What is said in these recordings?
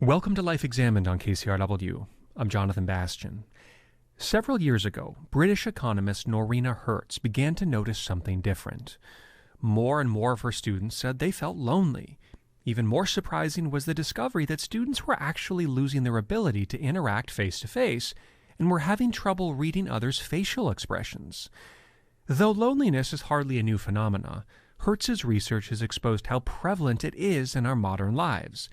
Welcome to Life Examined on KCRW. I'm Jonathan Bastian. Several years ago, British economist Noreena Hertz began to notice something different. More and more of her students said they felt lonely. Even more surprising was the discovery that students were actually losing their ability to interact face-to-face and were having trouble reading others' facial expressions. Though loneliness is hardly a new phenomenon, Hertz's research has exposed how prevalent it is in our modern lives.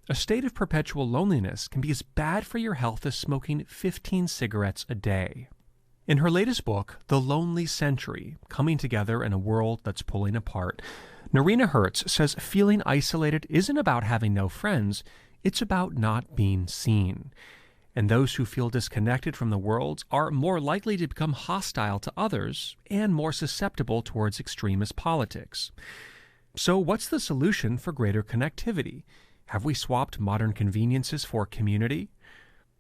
A state of perpetual loneliness can be as bad for your health as smoking 15 cigarettes a day. In her latest book, The Lonely Century, Coming Together in a World That's Pulling Apart, Noreena Hertz says feeling isolated isn't about having no friends, it's about not being seen. And those who feel disconnected from the world are more likely to become hostile to others and more susceptible towards extremist politics. So what's the solution for greater connectivity? Have we swapped modern conveniences for community?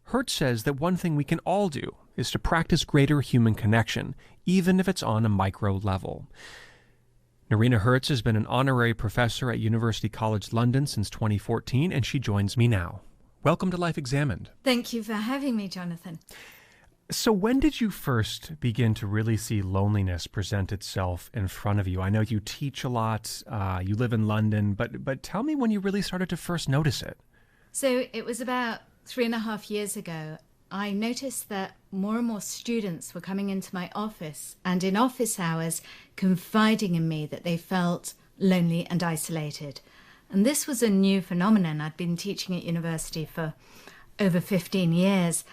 Hertz says that one thing we can all do is to practice greater human connection, even if it's on a micro level. Noreena Hertz has been an honorary professor at University College London since 2014, and she joins me now. Welcome to Life Examined. Thank you for having me, Jonathan. So when did you first begin to really see loneliness present itself in front of you? I know you teach a lot, you live in London, but tell me when you really started to first notice it. So it was about 3.5 years ago. I noticed that more and more students were coming into my office and in office hours confiding in me that they felt lonely and isolated. And this was a new phenomenon. I'd been teaching at university for over 15 years.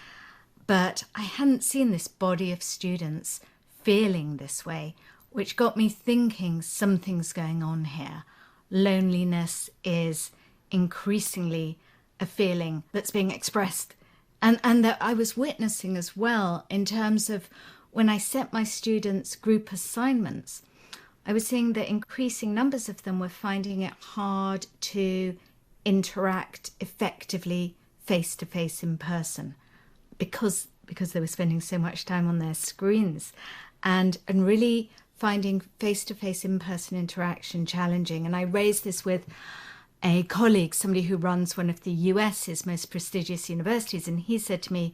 But I hadn't seen this body of students feeling this way, which got me thinking something's going on here. Loneliness is increasingly a feeling that's being expressed and that I was witnessing as well in terms of when I set my students group assignments. I was seeing that increasing numbers of them were finding it hard to interact effectively face-to-face in person. Because they were spending so much time on their screens and really finding face-to-face in-person interaction challenging. And I raised this with a colleague, somebody who runs one of the US's most prestigious universities, and he said to me,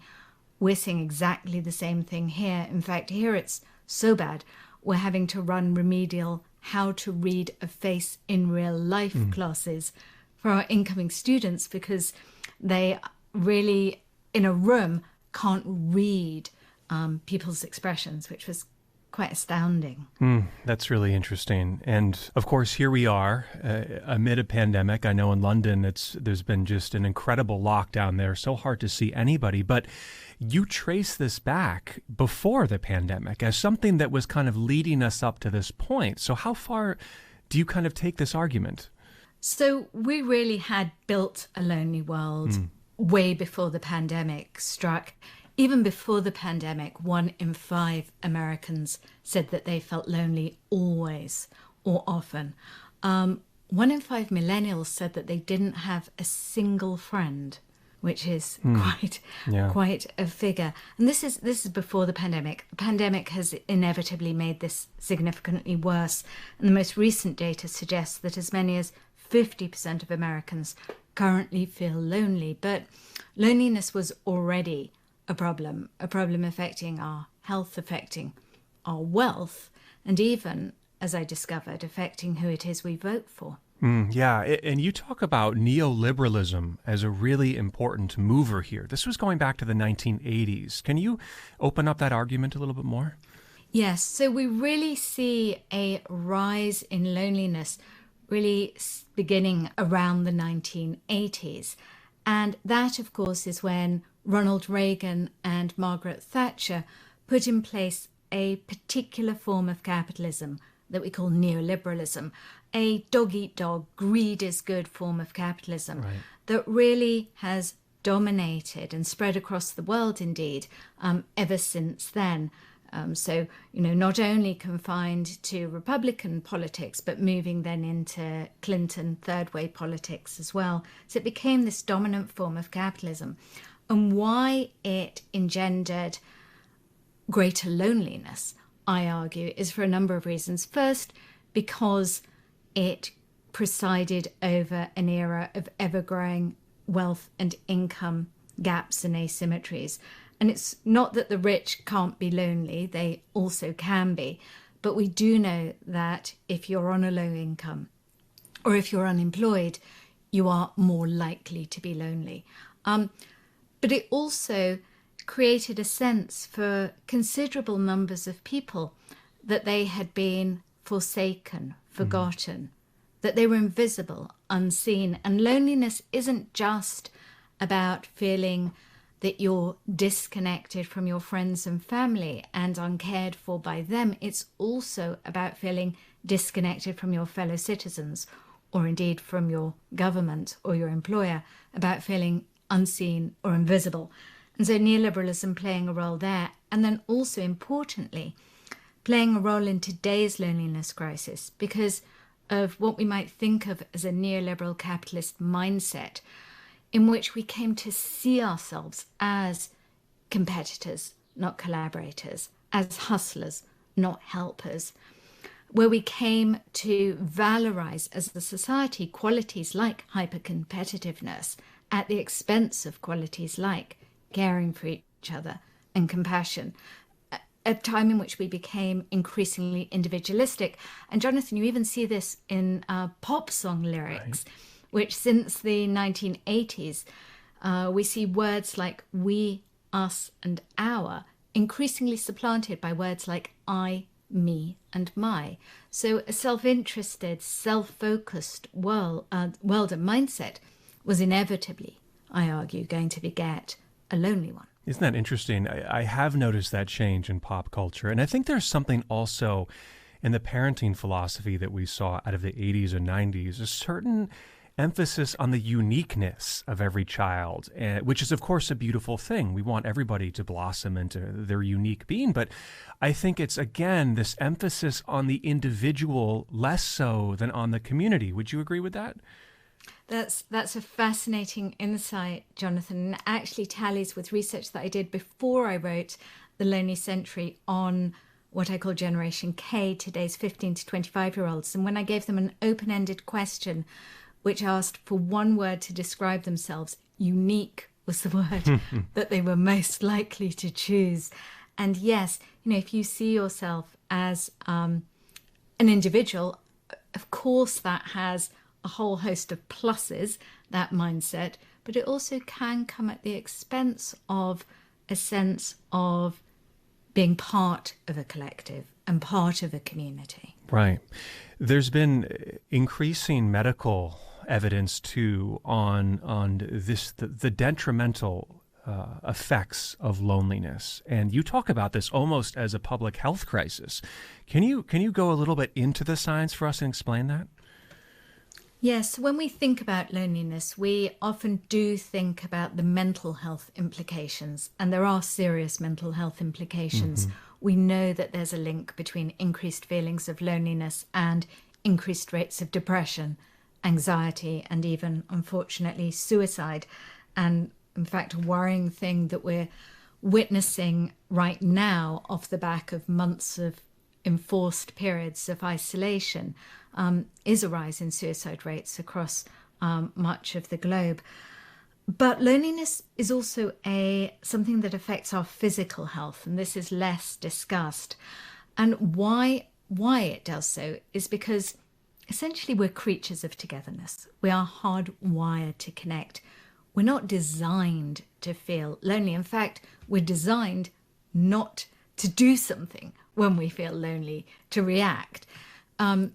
we're seeing exactly the same thing here. In fact, here it's so bad, we're having to run remedial how to read a face in real life classes for our incoming students because they really, in a room, can't read people's expressions, which was quite astounding. That's really interesting. And of course, here we are amid a pandemic. I know in London, there's been just an incredible lockdown there. So hard to see anybody. But you trace this back before the pandemic as something that was kind of leading us up to this point. So how far do you kind of take this argument? So we really had built a lonely world way before the pandemic struck. Even before the pandemic, 1 in 5 Americans said that they felt lonely always or often. 1 in 5 millennials said that they didn't have a single friend, which is quite a figure. And this is before the pandemic. The pandemic has inevitably made this significantly worse. And the most recent data suggests that as many as 50% of Americans currently feel lonely, but loneliness was already a problem affecting our health, affecting our wealth, and even, as I discovered, affecting who it is we vote for. Yeah, and you talk about neoliberalism as a really important mover here. This was going back to the 1980s. Can you open up that argument a little bit more? Yes, so we really see a rise in loneliness really beginning around the 1980s. And that, of course, is when Ronald Reagan and Margaret Thatcher put in place a particular form of capitalism that we call neoliberalism, a dog-eat-dog, greed-is-good form of capitalism that really has dominated and spread across the world, indeed, ever since then. So, not only confined to Republican politics, but moving then into Clinton third way politics as well. So it became this dominant form of capitalism. And why it engendered greater loneliness, I argue, is for a number of reasons. First, because it presided over an era of ever-growing wealth and income gaps and asymmetries. And it's not that the rich can't be lonely, they also can be. But we do know that if you're on a low income or if you're unemployed, you are more likely to be lonely. But it also created a sense for considerable numbers of people that they had been forsaken, forgotten, that they were invisible, unseen. And loneliness isn't just about feeling that you're disconnected from your friends and family and uncared for by them. It's also about feeling disconnected from your fellow citizens, or indeed from your government or your employer, about feeling unseen or invisible. And so neoliberalism playing a role there. And then also importantly, playing a role in today's loneliness crisis because of what we might think of as a neoliberal capitalist mindset, in which we came to see ourselves as competitors, not collaborators, as hustlers, not helpers, where we came to valorize as a society qualities like hyper-competitiveness at the expense of qualities like caring for each other and compassion, a time in which we became increasingly individualistic. And Jonathan, you even see this in pop song lyrics, right, which since the 1980s, we see words like we, us, and our increasingly supplanted by words like I, me, and my. So a self-interested, self-focused world and mindset was inevitably, I argue, going to beget a lonely one. Isn't that interesting? I have noticed that change in pop culture. And I think there's something also in the parenting philosophy that we saw out of the 80s and 90s, a certain emphasis on the uniqueness of every child, which is, of course, a beautiful thing. We want everybody to blossom into their unique being. But I think it's, again, this emphasis on the individual less so than on the community. Would you agree with that? That's a fascinating insight, Jonathan, and it actually tallies with research that I did before I wrote The Lonely Century on what I call Generation K, today's 15 to 25-year-olds. And when I gave them an open-ended question, which asked for one word to describe themselves, unique was the word that they were most likely to choose. And yes, if you see yourself as an individual, of course that has a whole host of pluses, that mindset, but it also can come at the expense of a sense of being part of a collective and part of a community. Right. There's been increasing medical evidence too on this the detrimental effects of loneliness, and you talk about this almost as a public health crisis. Can you go a little bit into the science for us and explain that? Yes, when we think about loneliness, we often do think about the mental health implications, and there are serious mental health implications. We know that there's a link between increased feelings of loneliness and increased rates of depression, anxiety, and even, unfortunately, suicide. And in fact, a worrying thing that we're witnessing right now off the back of months of enforced periods of isolation is a rise in suicide rates across much of the globe. But loneliness is also something that affects our physical health, and this is less discussed. And why it does so is because essentially we're creatures of togetherness. We are hardwired to connect. We're not designed to feel lonely. In fact, we're designed not to do something when we feel lonely, to react.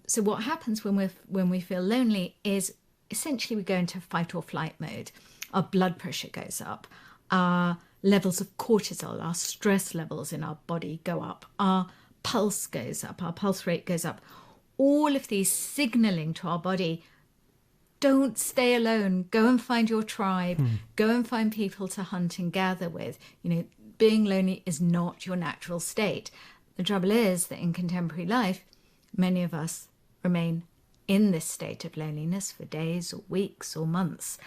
So what happens when we feel lonely is essentially we go into fight or flight mode. Our blood pressure goes up. Our levels of cortisol, our stress levels in our body go up. Our pulse goes up. Our pulse rate goes up. All of these signaling to our body, don't stay alone. Go and find your tribe. Go and find people to hunt and gather with. Being lonely is not your natural state. The trouble is that in contemporary life, many of us remain in this state of loneliness for days or weeks or months.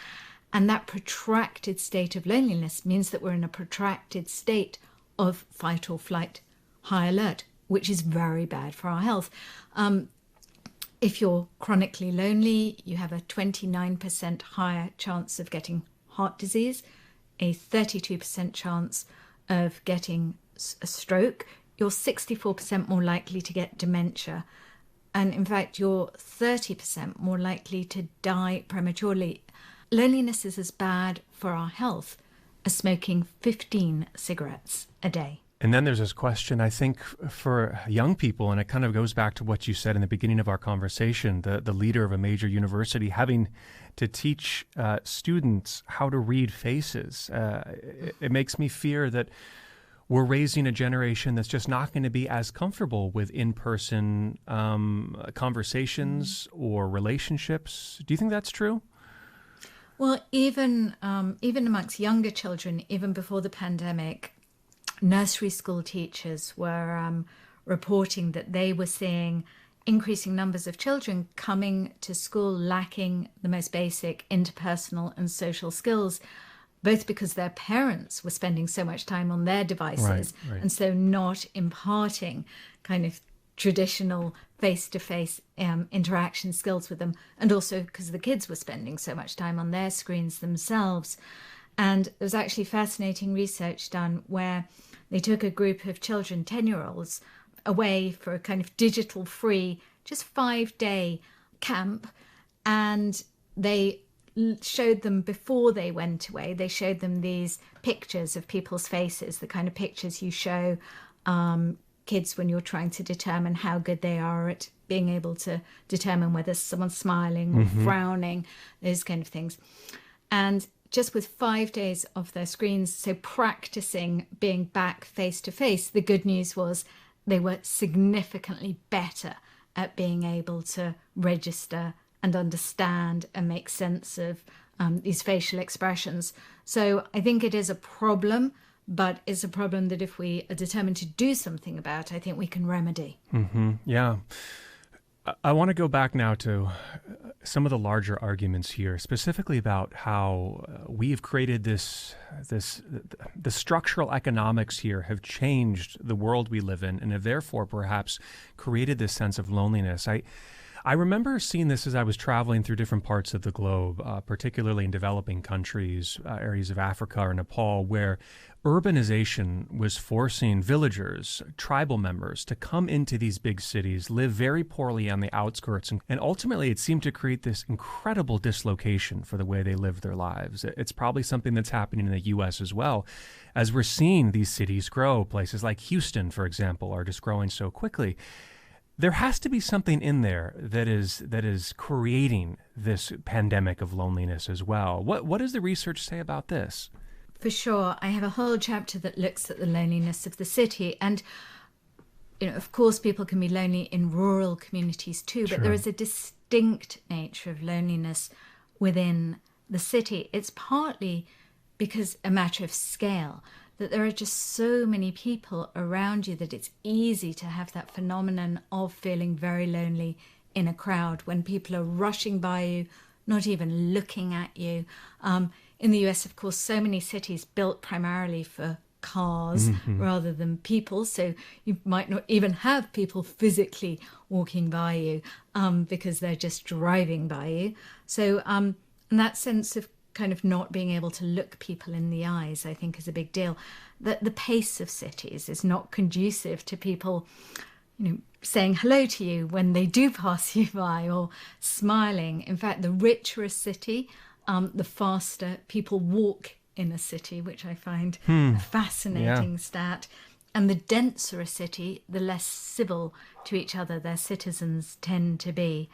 And that protracted state of loneliness means that we're in a protracted state of fight or flight, high alert, which is very bad for our health. If you're chronically lonely, you have a 29% higher chance of getting heart disease, a 32% chance of getting a stroke. You're 64% more likely to get dementia. And in fact, you're 30% more likely to die prematurely. Loneliness is as bad for our health as smoking 15 cigarettes a day. And then there's this question, I think, for young people, and it kind of goes back to what you said in the beginning of our conversation, the leader of a major university having to teach students how to read faces. It makes me fear that we're raising a generation that's just not going to be as comfortable with in-person conversations or relationships. Do you think that's true? Well, even amongst younger children, even before the pandemic, nursery school teachers were reporting that they were seeing increasing numbers of children coming to school lacking the most basic interpersonal and social skills, both because their parents were spending so much time on their devices right. and so not imparting kind of traditional face-to-face interaction skills with them, and also because the kids were spending so much time on their screens themselves. And there was actually fascinating research done where they took a group of children, 10-year-olds, away for a kind of digital-free, just 5-day camp. And they showed them, before they went away, they showed them these pictures of people's faces, the kind of pictures you show kids when you're trying to determine how good they are at being able to determine whether someone's smiling or frowning, those kind of things. And just with 5 days of their screens, so practicing being back face to face, the good news was they were significantly better at being able to register and understand and make sense of these facial expressions. So I think it is a problem, but it's a problem that if we are determined to do something about, I think we can remedy. Yeah. I want to go back now to some of the larger arguments here, specifically about how we've created the structural economics here have changed the world we live in and have therefore perhaps created this sense of loneliness. I remember seeing this as I was traveling through different parts of the globe, particularly in developing countries, areas of Africa or Nepal, where urbanization was forcing villagers, tribal members, to come into these big cities, live very poorly on the outskirts, and ultimately it seemed to create this incredible dislocation for the way they lived their lives. It's probably something that's happening in the U.S. as well, as we're seeing these cities grow. Places like Houston, for example, are just growing so quickly. There has to be something in there that is creating this pandemic of loneliness as well. What does the research say about this? For sure. I have a whole chapter that looks at the loneliness of the city. And, of course, people can be lonely in rural communities too, but there is a distinct nature of loneliness within the city. It's partly because a matter of scale, that there are just so many people around you that it's easy to have that phenomenon of feeling very lonely in a crowd when people are rushing by you, not even looking at you. In the US, of course, so many cities built primarily for cars rather than people, so you might not even have people physically walking by you because they're just driving by you. So and that sense of kind of not being able to look people in the eyes, I think, is a big deal. That the pace of cities is not conducive to people, saying hello to you when they do pass you by, or smiling. In fact, the richer a city, the faster people walk in a city, which I find a fascinating stat. And the denser a city, the less civil to each other their citizens tend to be.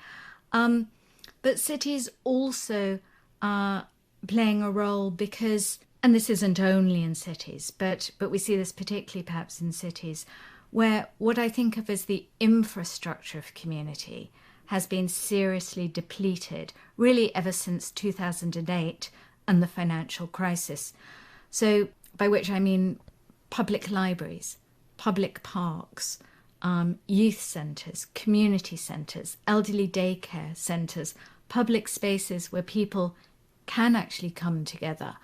But cities also are playing a role because, and this isn't only in cities, but we see this particularly perhaps in cities, where what I think of as the infrastructure of community has been seriously depleted, really ever since 2008 and the financial crisis. So by which I mean public libraries, public parks, youth centres, community centres, elderly daycare centres, public spaces where people can actually come together,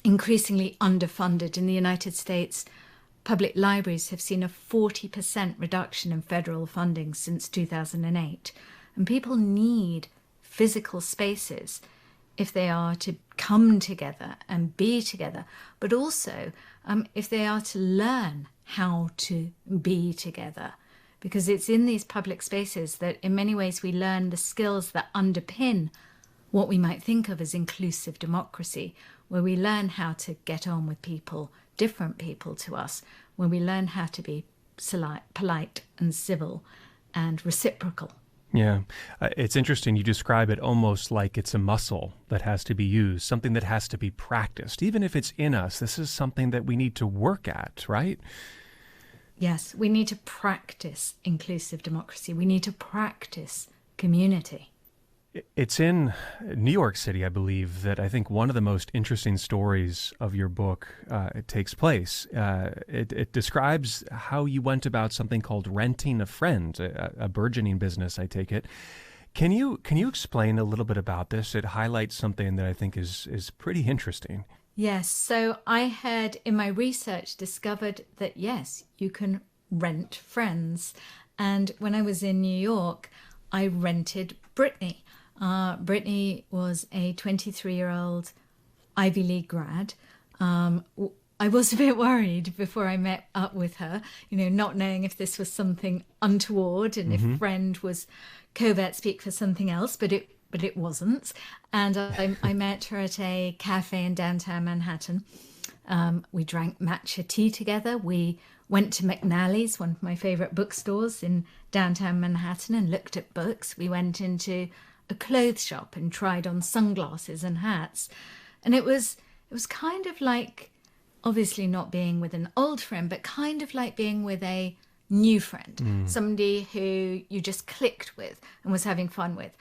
increasingly underfunded. In the United States, public libraries have seen a 40% reduction in federal funding since 2008. And people need physical spaces if they are to come together and be together, but also if they are to learn how to be together. Because it's in these public spaces that in many ways we learn the skills that underpin what we might think of as inclusive democracy, where we learn how to get on with people, different people to us, where we learn how to be polite and civil and reciprocal. Yeah. It's interesting. You describe it almost like it's a muscle that has to be used, something that has to be practiced. Even if it's in us, this is something that we need to work at, right? Yes, we need to practice inclusive democracy. We need to practice community. It's in New York City, I believe, that I think one of the most interesting stories of your book it takes place. It describes how you went about something called renting a friend, a burgeoning business, I take it. Can you explain a little bit about this? It highlights something that I think is pretty interesting. Yes, so I had in my research discovered that, yes, you can rent friends. And when I was in New York, I rented Brittany. Brittany was a 23-year-old Ivy League grad. I was a bit worried before I met up with her, not knowing if this was something untoward and if friend was covert speak for something else, but it wasn't. And I met her at a cafe in downtown Manhattan. We drank matcha tea together. We went to McNally's, one of my favorite bookstores in downtown Manhattan, and looked at books. We went into a clothes shop and tried on sunglasses and hats. And it was kind of like, obviously not being with an old friend, but kind of like being with a new friend, somebody who you just clicked with and was having fun with.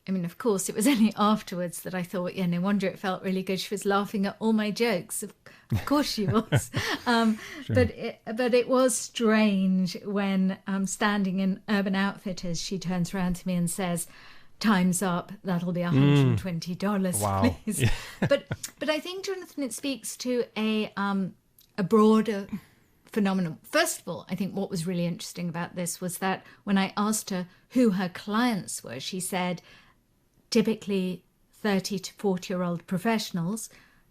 I mean, of course, it was only afterwards that I thought, no wonder it felt really good. She was laughing at all my jokes. Of course she was. Sure. But it was strange when standing in Urban Outfitters, she turns around to me and says, "Time's up. That'll be $120, wow. please." Yeah. But I think, Jonathan, it speaks to a broader phenomenon. First of all, I think what was really interesting about this was that when I asked her who her clients were, she said typically 30 to 40-year-old professionals,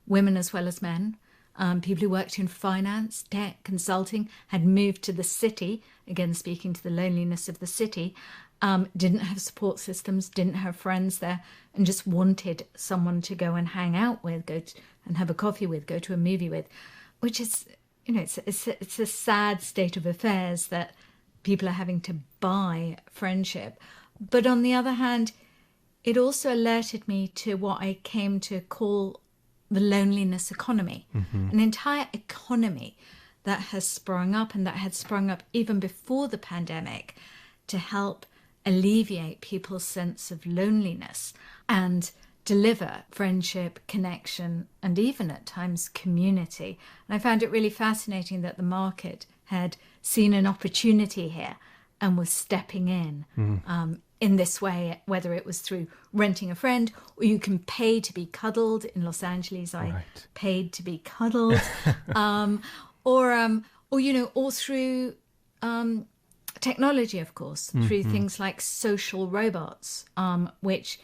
women as well as men, people who worked in finance, tech, consulting, had moved to the city, again speaking to the loneliness of the city, didn't have support systems, didn't have friends there, and just wanted someone to go and hang out with, and have a coffee with, go to a movie with, which is, it's a sad state of affairs that people are having to buy friendship. But on the other hand, it also alerted me to what I came to call the loneliness economy, an entire economy that has sprung up, and that had sprung up even before the pandemic, to help alleviate people's sense of loneliness and deliver friendship, connection, and even at times community. And I found it really fascinating that the market had seen an opportunity here and was stepping in this way, whether it was through renting a friend, or you can pay to be cuddled. In Los Angeles, I paid to be cuddled, or through technology, of course, through things like social robots, which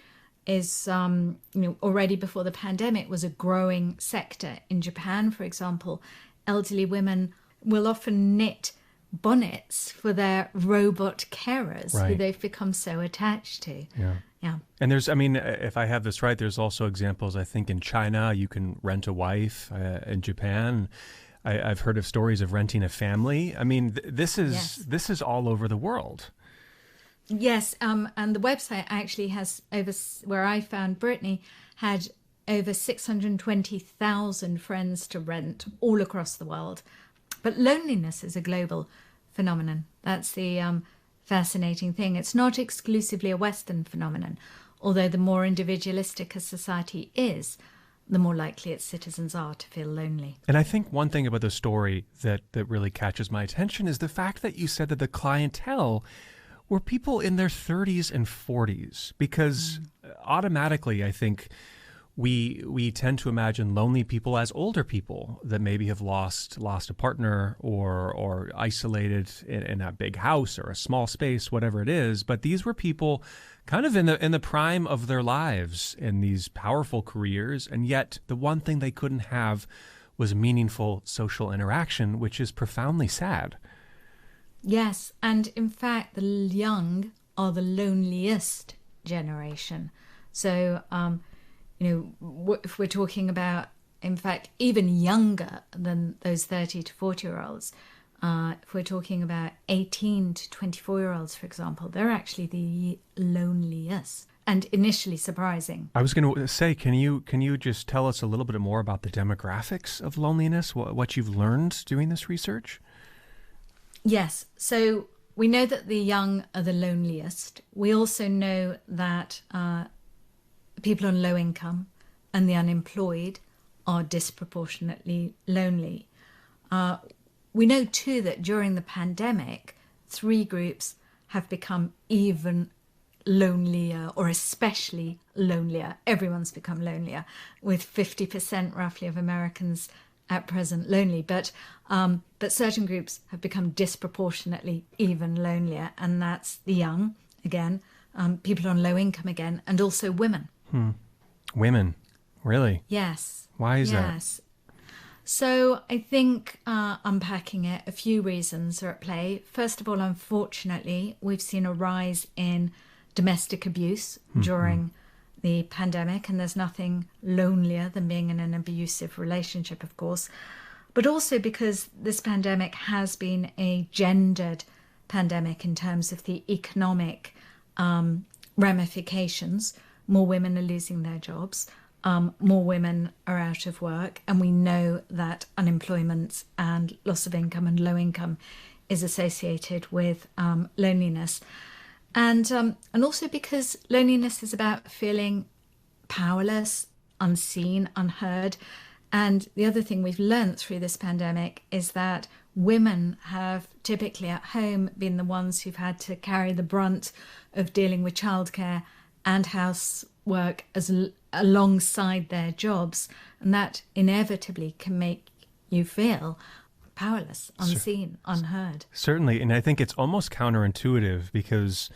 is, already before the pandemic was a growing sector. In Japan, for example, elderly women will often knit bonnets for their robot carers who they've become so attached to. Yeah. And there's, if I have this right, there's also examples, I think in China, you can rent a wife. In Japan, I've heard of stories of renting a family. This is all over the world. Yes, and the website actually has where I found Brittany, had over 620,000 friends to rent all across the world. But loneliness is a global phenomenon. That's the fascinating thing. It's not exclusively a Western phenomenon, although the more individualistic a society is, the more likely its citizens are to feel lonely. And I think one thing about the story that really catches my attention is the fact that you said that the clientele were people in their 30s and 40s, because automatically I think we tend to imagine lonely people as older people that maybe have lost a partner or isolated in a big house or a small space, whatever it is. But these were people kind of in the prime of their lives in these powerful careers, and yet the one thing they couldn't have was meaningful social interaction, which is profoundly sad. Yes, and in fact, the young are the loneliest generation. So, if we're talking about, in fact, even younger than those 30 to 40-year-olds, if we're talking about 18 to 24-year-olds, for example, they're actually the loneliest and initially surprising. I was going to say, can you just tell us a little bit more about the demographics of loneliness, what you've learned doing this research? Yes. So we know that the young are the loneliest. We also know that people on low income and the unemployed are disproportionately lonely. We know too that during the pandemic, 3 groups have become even lonelier, or especially lonelier. Everyone's become lonelier, with 50% roughly of Americans at present lonely. But certain groups have become disproportionately even lonelier, and that's the young again, people on low income again, and also women. Women, really? Yes. Why is that? Yes. So I think unpacking it, a few reasons are at play. First of all, unfortunately, we've seen a rise in domestic abuse during the pandemic, and there's nothing lonelier than being in an abusive relationship, of course. But also because this pandemic has been a gendered pandemic in terms of the economic ramifications. More women are losing their jobs. More women are out of work, and we know that unemployment and loss of income and low income is associated with loneliness. And also because loneliness is about feeling powerless, unseen, unheard. And the other thing we've learned through this pandemic is that women have typically at home been the ones who've had to carry the brunt of dealing with childcare and housework alongside their jobs. And that inevitably can make you feel powerless, unseen, unheard. Certainly, and I think it's almost counterintuitive because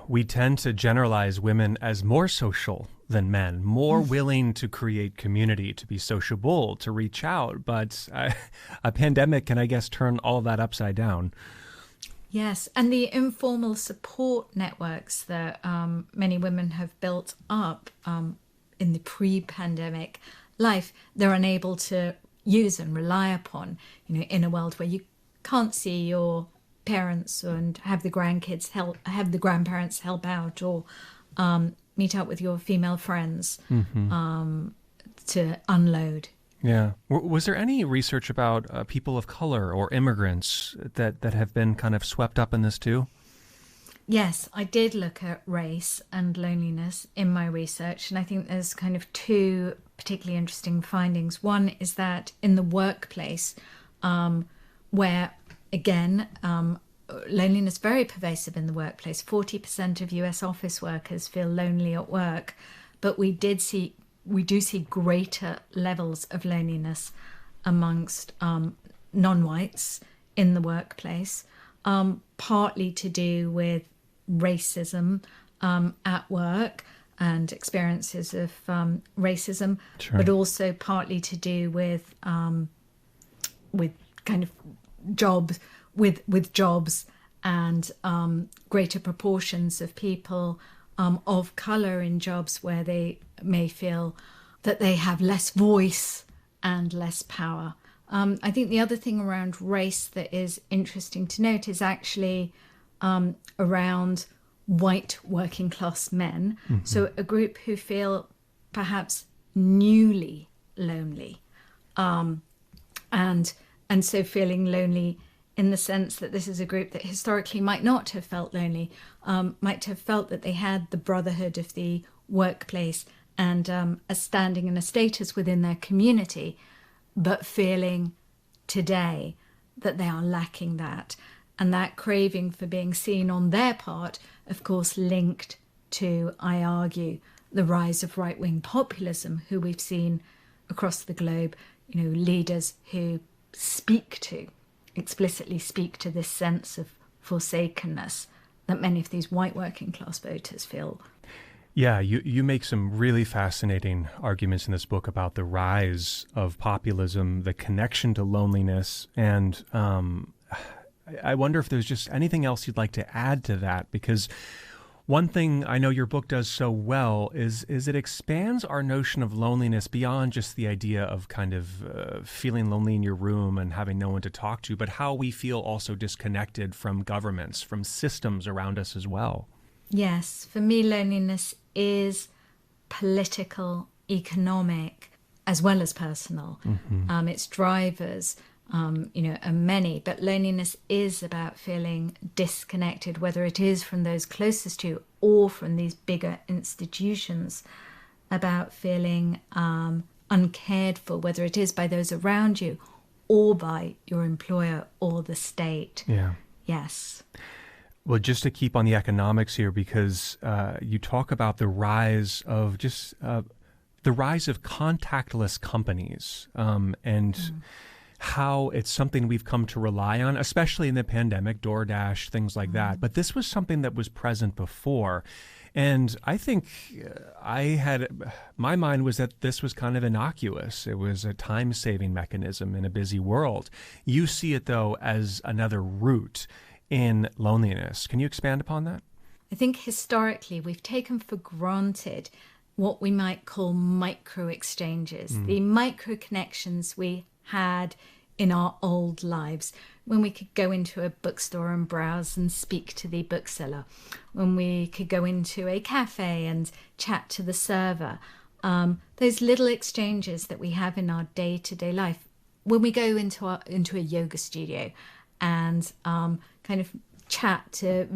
we tend to generalize women as more social than men, more willing to create community, to be sociable, to reach out. But a pandemic can, I guess, turn all of that upside down. Yes, and the informal support networks that many women have built up in the pre-pandemic life, they're unable to use and rely upon, in a world where you can't see your parents and have the grandparents help out, or meet up with your female friends to unload. Yeah. Was there any research about people of color or immigrants that have been kind of swept up in this too? Yes, I did look at race and loneliness in my research, and I think there's kind of 2 particularly interesting findings. One is that in the workplace, where, again, loneliness is very pervasive in the workplace. 40% of US office workers feel lonely at work, but we do see greater levels of loneliness amongst non-whites in the workplace, partly to do with racism at work and experiences of racism, Sure. but also partly to do with kind of jobs, with jobs and greater proportions of people of colour in jobs where they may feel that they have less voice and less power. I think the other thing around race that is interesting to note is actually around white working class men. So a group who feel perhaps newly lonely, and so feeling lonely in the sense that this is a group that historically might not have felt lonely, might have felt that they had the brotherhood of the workplace and a standing and a status within their community, but feeling today that they are lacking that. And that craving for being seen on their part, of course, linked to, I argue, the rise of right-wing populism, who we've seen across the globe, leaders who explicitly speak to this sense of forsakenness that many of these white working class voters feel. Yeah, you make some really fascinating arguments in this book about the rise of populism, the connection to loneliness, and I wonder if there's just anything else you'd like to add to that, because one thing I know your book does so well is it expands our notion of loneliness beyond just the idea of kind of feeling lonely in your room and having no one to talk to, but how we feel also disconnected from governments, from systems around us as well. Yes, for me, loneliness is political, economic, as well as personal. Mm-hmm. Its drivers, are many, but loneliness is about feeling disconnected, whether it is from those closest to you or from these bigger institutions, about feeling uncared for, whether it is by those around you or by your employer or the state. Yeah. Yes. Well, just to keep on the economics here, because you talk about the rise of contactless companies and how it's something we've come to rely on, especially in the pandemic, DoorDash, things like that. But this was something that was present before. And I think my mind was that this was kind of innocuous. It was a time-saving mechanism in a busy world. You see it, though, as another route in loneliness. Can you expand upon that? I think historically we've taken for granted what we might call micro exchanges, the micro connections we had in our old lives, when we could go into a bookstore and browse and speak to the bookseller, when we could go into a cafe and chat to the server. Those little exchanges that we have in our day-to-day life, when we go into a yoga studio and kind of chat to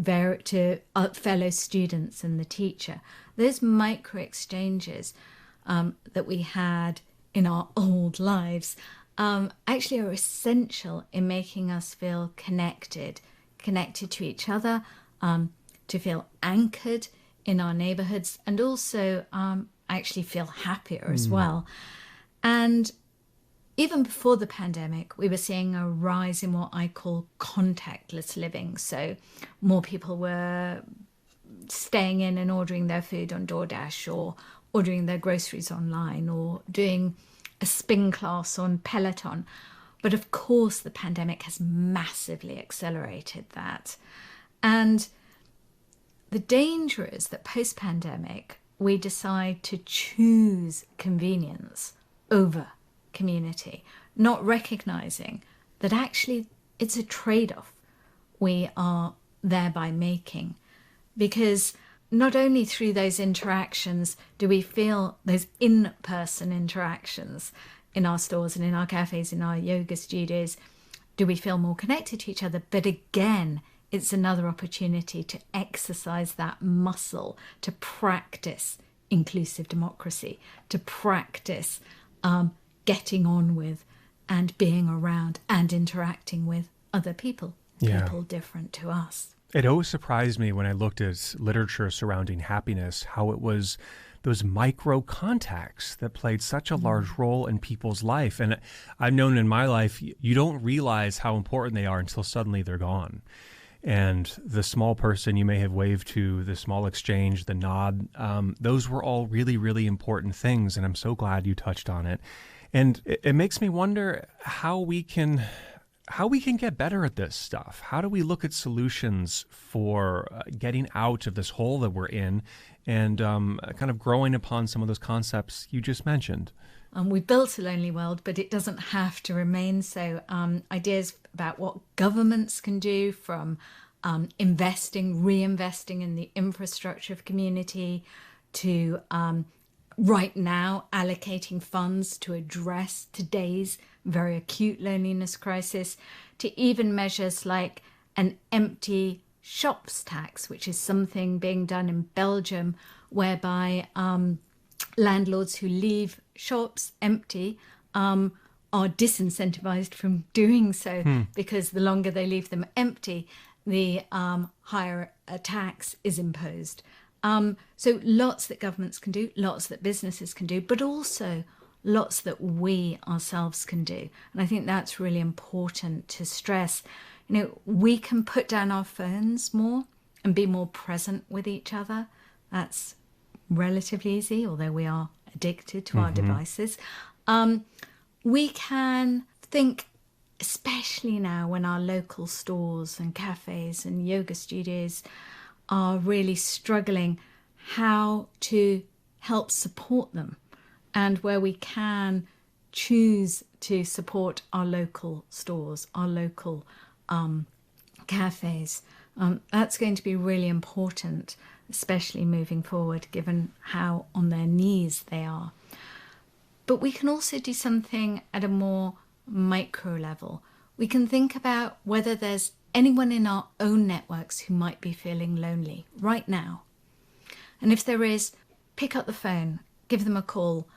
fellow students and the teacher. Those micro exchanges that we had in our old lives actually are essential in making us feel connected to each other, to feel anchored in our neighborhoods, and also actually feel happier as well. And even before the pandemic, we were seeing a rise in what I call contactless living. So more people were staying in and ordering their food on DoorDash, or ordering their groceries online, or doing a spin class on Peloton. But of course, the pandemic has massively accelerated that. And the danger is that post-pandemic, we decide to choose convenience over community, not recognizing that actually it's a trade-off we are thereby making, because not only through those interactions do we feel those in-person interactions in our stores and in our cafes, in our yoga studios, do we feel more connected to each other, but again, it's another opportunity to exercise that muscle, to practice inclusive democracy, to practice getting on with and being around and interacting with other people, people different to us. It always surprised me when I looked at literature surrounding happiness, how it was those micro contacts that played such a large role in people's life. And I've known in my life, you don't realize how important they are until suddenly they're gone. And the small person you may have waved to, the small exchange, the nod, those were all really, really important things. And I'm so glad you touched on it. And it makes me wonder how we can get better at this stuff. How do we look at solutions for getting out of this hole that we're in and kind of growing upon some of those concepts you just mentioned? We built a lonely world, but it doesn't have to remain so. Ideas about what governments can do, from reinvesting in the infrastructure of community, to right now allocating funds to address today's very acute loneliness crisis, to even measures like an empty shops tax, which is something being done in Belgium, whereby landlords who leave shops empty are disincentivized from doing so, because the longer they leave them empty, the higher a tax is imposed. So lots that governments can do, lots that businesses can do, but also lots that we ourselves can do. And I think that's really important to stress. We can put down our phones more and be more present with each other. That's relatively easy, although we are addicted to our devices. We can think, especially now when our local stores and cafes and yoga studios are really struggling, how to help support them, and where we can choose to support our local stores, our local cafes. That's going to be really important, especially moving forward, given how on their knees they are. But we can also do something at a more micro level. We can think about whether there's anyone in our own networks who might be feeling lonely right now. And if there is, pick up the phone, give them a call,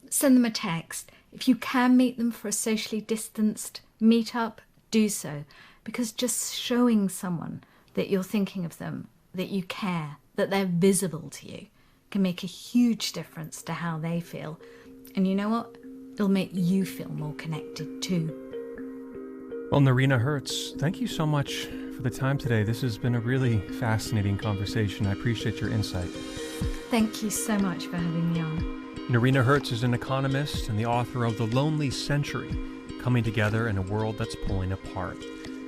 send them a text. If you can meet them for a socially distanced meetup, do so. Because just showing someone that you're thinking of them, that you care, that they're visible to you, can make a huge difference to how they feel. And you know what? It'll make you feel more connected too. Well, Noreena Hertz, thank you so much for the time today. This has been a really fascinating conversation. I appreciate your insight. Thank you so much for having me on. Noreena Hertz is an economist and the author of The Lonely Century, Coming Together in a World That's Pulling Apart.